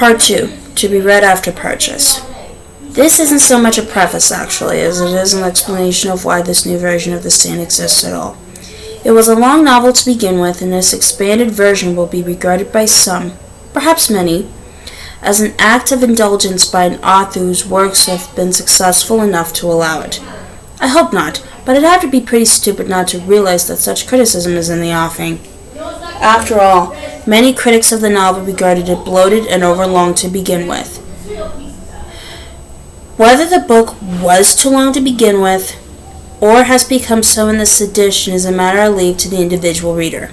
Part 2, to be read after purchase. This isn't so much a preface, actually, as it is an explanation of why this new version of The Stand exists at all. It was a long novel to begin with, and this expanded version will be regarded by some, perhaps many, as an act of indulgence by an author whose works have been successful enough to allow it. I hope not, but I'd have to be pretty stupid not to realize that such criticism is in the offing. After all, many critics of the novel regarded it bloated and overlong to begin with. Whether the book was too long to begin with, or has become so in this edition, is a matter I leave to the individual reader.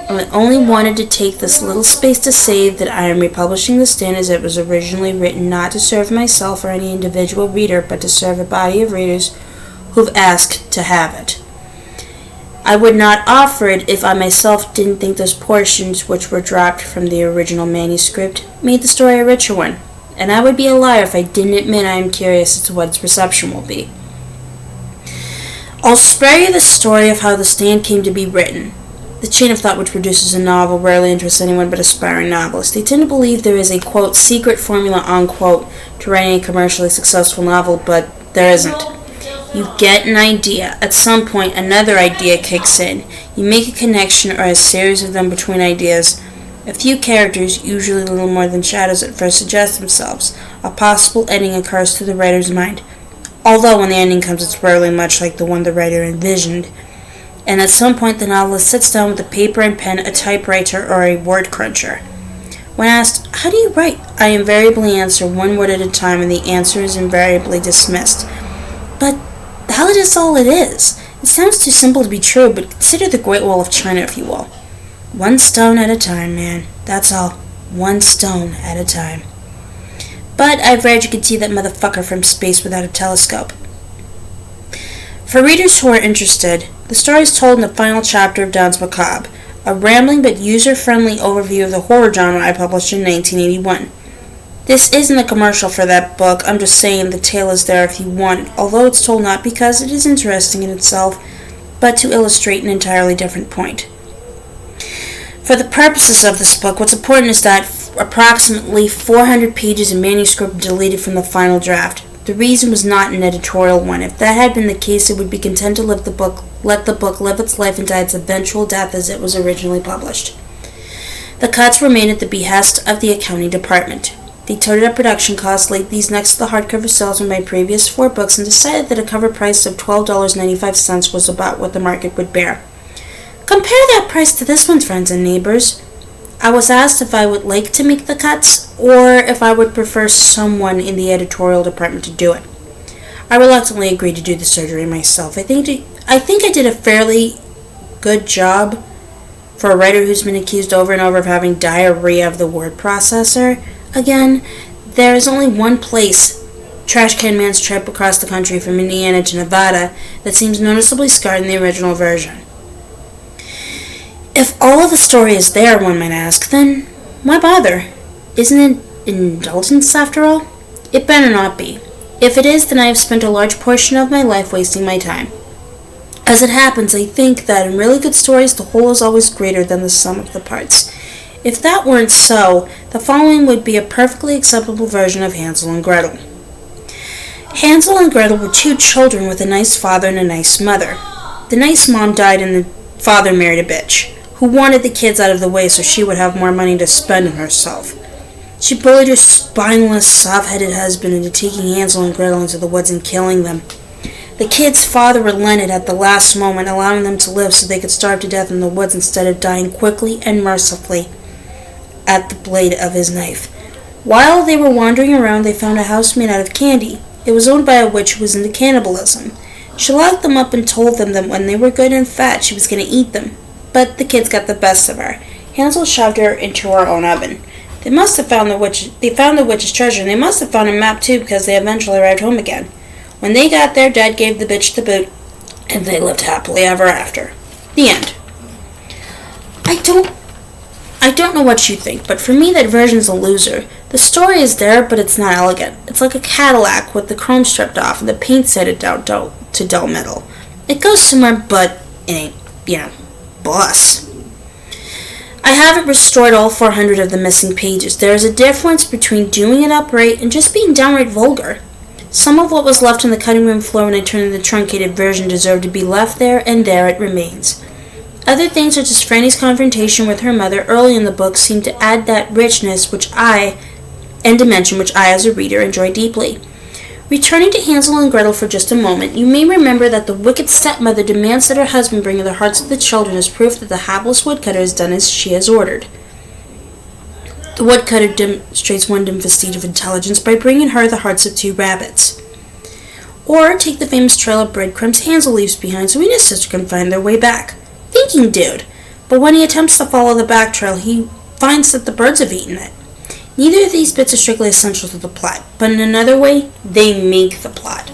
I only wanted to take this little space to say that I am republishing The Stand as it was originally written, not to serve myself or any individual reader, but to serve a body of readers who've asked to have it. I would not offer it if I myself didn't think those portions which were dropped from the original manuscript made the story a richer one, and I would be a liar if I didn't admit I am curious as to what its reception will be. I'll spare you the story of how The Stand came to be written. The chain of thought which produces a novel rarely interests anyone but aspiring novelists. They tend to believe there is a, quote, secret formula, unquote, to writing a commercially successful novel, but there isn't. You get an idea. At some point, another idea kicks in. You make a connection or a series of them between ideas. A few characters, usually little more than shadows at first, suggest themselves. A possible ending occurs to the writer's mind. Although when the ending comes, it's rarely much like the one the writer envisioned. And at some point, the novelist sits down with a paper and pen, a typewriter, or a word cruncher. When asked, "How do you write?" I invariably answer one word at a time, and the answer is invariably dismissed. But that is all it is. It sounds too simple to be true, but consider the Great Wall of China, if you will. One stone at a time, man. That's all. One stone at a time. But I've read you could see that motherfucker from space without a telescope. For readers who are interested, the story is told in the final chapter of Danse Macabre, a rambling but user-friendly overview of the horror genre I published in 1981. This isn't a commercial for that book, I'm just saying the tale is there if you want it, although it's told not because it is interesting in itself, but to illustrate an entirely different point. For the purposes of this book, what's important is that approximately 400 pages of manuscript were deleted from the final draft. The reason was not an editorial one. If that had been the case, it would be content to let the book live its life and die its eventual death as it was originally published. The cuts were made at the behest of the accounting department. They toted up production costs, laid these next to the hardcover sales of my previous 4 books, and decided that a cover price of $12.95 was about what the market would bear. Compare that price to this one, friends and neighbors. I was asked if I would like to make the cuts, or if I would prefer someone in the editorial department to do it. I reluctantly agreed to do the surgery myself. I think I did a fairly good job for a writer who's been accused over and over of having diarrhea of the word processor. Again, there is only one place, Trash Can Man's trip across the country from Indiana to Nevada, that seems noticeably scarred in the original version. If all of the story is there, one might ask, then why bother? Isn't it indulgence after all? It better not be. If it is, then I have spent a large portion of my life wasting my time. As it happens, I think that in really good stories, the whole is always greater than the sum of the parts. If that weren't so, the following would be a perfectly acceptable version of Hansel and Gretel. Hansel and Gretel were 2 children with a nice father and a nice mother. The nice mom died and the father married a bitch, who wanted the kids out of the way so she would have more money to spend on herself. She bullied her spineless, soft-headed husband into taking Hansel and Gretel into the woods and killing them. The kids' father relented at the last moment, allowing them to live so they could starve to death in the woods instead of dying quickly and mercifully at the blade of his knife. While they were wandering around, they found a house made out of candy. It was owned by a witch who was into cannibalism. She locked them up and told them that when they were good and fat, she was going to eat them. But the kids got the best of her. Hansel shoved her into her own oven. They must have found the witch's treasure, and they must have found a map too, because they eventually arrived home again. When they got there, Dad gave the bitch the boot, and they lived happily ever after. The end. I don't know what you think, but for me that version's a loser. The story is there, but it's not elegant. It's like a Cadillac with the chrome stripped off and the paint sanded down to dull metal. It goes somewhere, but it ain't, bus. I haven't restored all 400 of the missing pages. There is a difference between doing it upright and just being downright vulgar. Some of what was left on the cutting room floor when I turned in the truncated version deserved to be left there, and there it remains. Other things, such as Franny's confrontation with her mother early in the book, seem to add that richness and dimension which I, as a reader, enjoy deeply. Returning to Hansel and Gretel for just a moment, you may remember that the wicked stepmother demands that her husband bring her the hearts of the children as proof that the hapless woodcutter has done as she has ordered. The woodcutter demonstrates one dim vestige of intelligence by bringing her the hearts of 2 rabbits. Or take the famous trail of breadcrumbs Hansel leaves behind so he and his sister can find their way back. Thinking dude. But when he attempts to follow the back trail, he finds that the birds have eaten it. Neither of these bits are strictly essential to the plot, but in another way, they make the plot.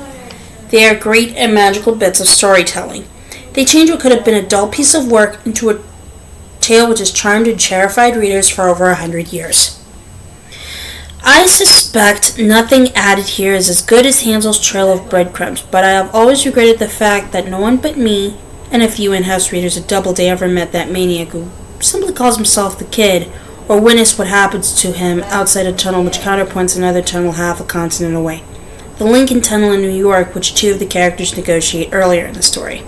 They are great and magical bits of storytelling. They change what could have been a dull piece of work into a tale which has charmed and terrified readers for over 100 years. I suspect nothing added here is as good as Hansel's trail of breadcrumbs, but I have always regretted the fact that no one but me and a few in-house readers at Doubleday ever met that maniac who simply calls himself the Kid, or witnessed what happens to him outside a tunnel which counterpoints another tunnel half a continent away. The Lincoln Tunnel in New York, which 2 of the characters negotiate earlier in the story.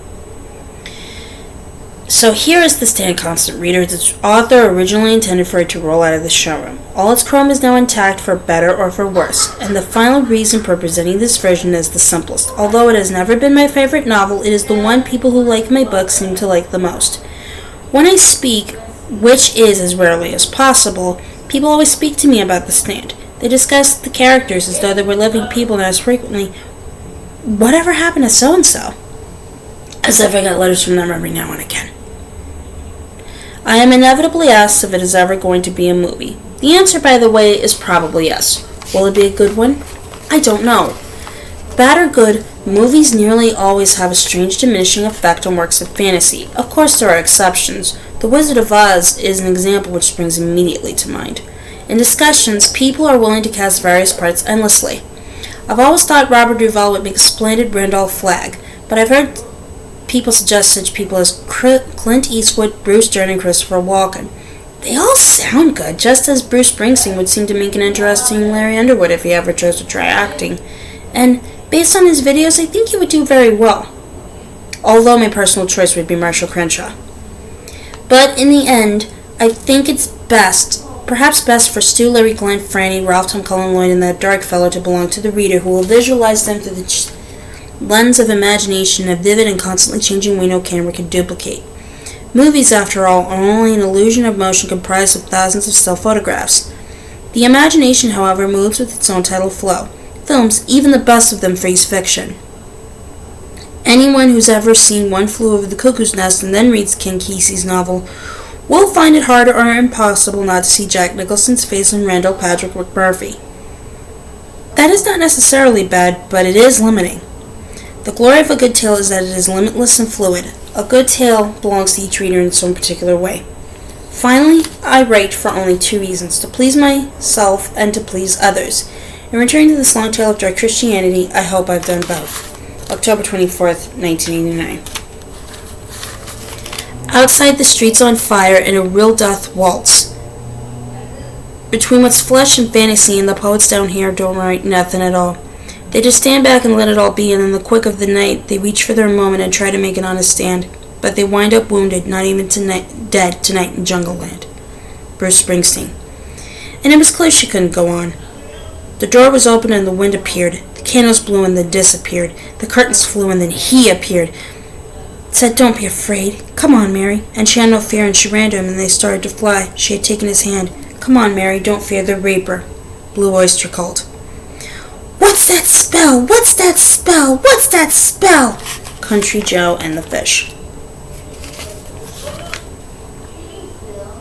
So here is the stand, constant reader. The author originally intended for it to roll out of the showroom. All its chrome is now intact, for better or for worse, and the final reason for presenting this version is the simplest. Although it has never been my favorite novel, it is the one people who like my book seem to like the most. When I speak, which is as rarely as possible, people always speak to me about the stand. They discuss the characters as though they were living people, and as frequently, whatever happened to so-and-so? As if I got letters from them every now and again. I am inevitably asked if it is ever going to be a movie. The answer, by the way, is probably yes. Will it be a good one? I don't know. Bad or good, movies nearly always have a strange diminishing effect on works of fantasy. Of course, there are exceptions. The Wizard of Oz is an example which springs immediately to mind. In discussions, people are willing to cast various parts endlessly. I've always thought Robert Duvall would make a splendid Randolph Flagg, but I've heard people suggest such people as Clint Eastwood, Bruce Dern, and Christopher Walken. They all sound good, just as Bruce Springsteen would seem to make an interesting Larry Underwood if he ever chose to try acting. And based on his videos, I think he would do very well. Although my personal choice would be Marshall Crenshaw. But in the end, I think it's perhaps best for Stu, Larry, Glenn, Franny, Ralph, Tom Cullen, Lloyd, and that dark fellow to belong to the reader, who will visualize them through the lens of imagination a vivid and constantly changing way no camera can duplicate. Movies, after all, are only an illusion of motion comprised of thousands of still photographs. The imagination, however, moves with its own tidal flow. Films, even the best of them, face fiction. Anyone who's ever seen One Flew Over the Cuckoo's Nest and then reads Ken Kesey's novel will find it harder or impossible not to see Jack Nicholson's face on Randall Patrick McMurphy. That is not necessarily bad, but it is limiting. The glory of a good tale is that it is limitless and fluid. A good tale belongs to each reader in some particular way. Finally, I write for only 2 reasons: to please myself and to please others. In returning to this long tale of dark Christianity, I hope I've done both. October 24th, 1989. Outside, the street's on fire and a real death waltz. Between what's flesh and fantasy, and the poets down here don't write nothing at all. They just stand back and let it all be, and in the quick of the night, they reach for their moment and try to make an honest stand. But they wind up wounded, not even dead tonight in Jungle Land. Bruce Springsteen. And it was clear she couldn't go on. The door was open and the wind appeared. The candles blew and then disappeared. The curtains flew and then he appeared. Said, "Don't be afraid. Come on, Mary." And she had no fear, and she ran to him, and they started to fly. She had taken his hand. "Come on, Mary, don't fear the Reaper." Blue Oyster Cult. "What's that spell? What's that spell? What's that spell?" Country Joe and the Fish.